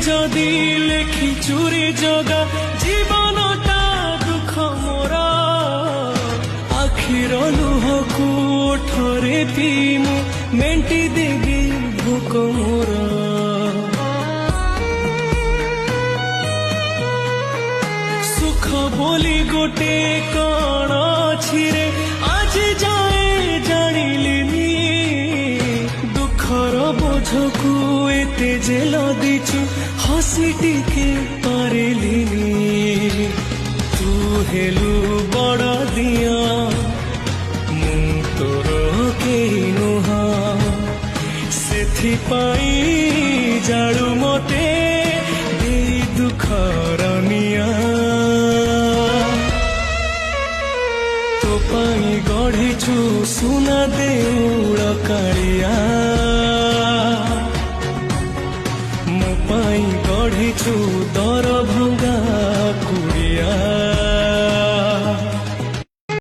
जदि लेखि चूरी जगा जीवनटा दुख मोर आखिर लुहकू ओठरे पीमु मेंटी देवी भोक मोर सुख बोली गोटे कण अछि रे आज जाए जानिलिनी दुखर बोझकू एते जेल दिछु हसी टिके पारिलिनी तू हेलु बड़ दिया मु तोर केही नुहा सेथिपाई जाळु मते देई दुखर निया तो पाई गढ़ीछु सुना देउळ कालिया मो पाई गढ़ीछु दर